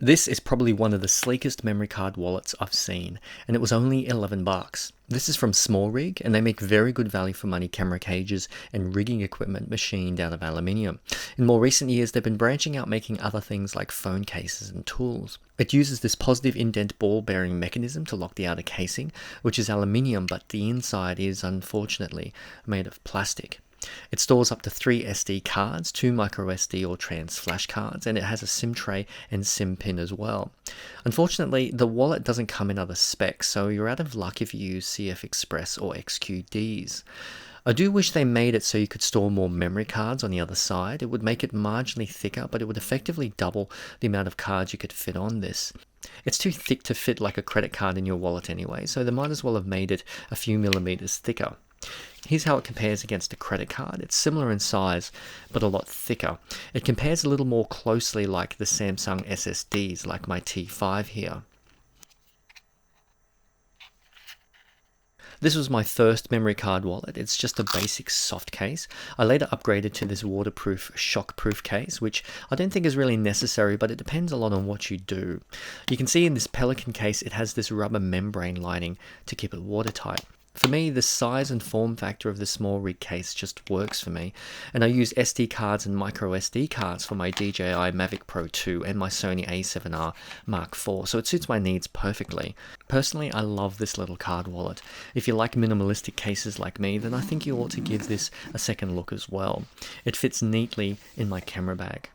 This is probably one of the sleekest memory card wallets I've seen, and it was only 11 bucks. This is from Small Rig, and they make very good value for money camera cages and rigging equipment machined out of aluminium. In more recent years, they've been branching out making other things like phone cases and tools. It uses this positive indent ball bearing mechanism to lock the outer casing, which is aluminium, but the inside is unfortunately made of plastic. It stores up to 3 SD cards, 2 micro SD or trans flash cards, and it has a SIM tray and SIM pin as well. Unfortunately, the wallet doesn't come in other specs, so you're out of luck if you use CF Express or XQDs. I do wish they made it so you could store more memory cards on the other side. It would make it marginally thicker, but it would effectively double the amount of cards you could fit on this. It's too thick to fit like a credit card in your wallet anyway, so they might as well have made it a few millimeters thicker. Here's how it compares against a credit card. It's similar in size, but a lot thicker. It compares a little more closely like the Samsung SSDs, like my T5 here. This was my first memory card wallet. It's just a basic soft case. I later upgraded to this waterproof, shockproof case, which I don't think is really necessary, but it depends a lot on what you do. You can see in this Pelican case, it has this rubber membrane lining to keep it watertight. For me, the size and form factor of the Small Rig case just works for me, and I use SD cards and micro SD cards for my DJI Mavic Pro 2 and my Sony A7R Mark IV, so it suits my needs perfectly. Personally, I love this little card wallet. If you like minimalistic cases like me, then I think you ought to give this a second look as well. It fits neatly in my camera bag.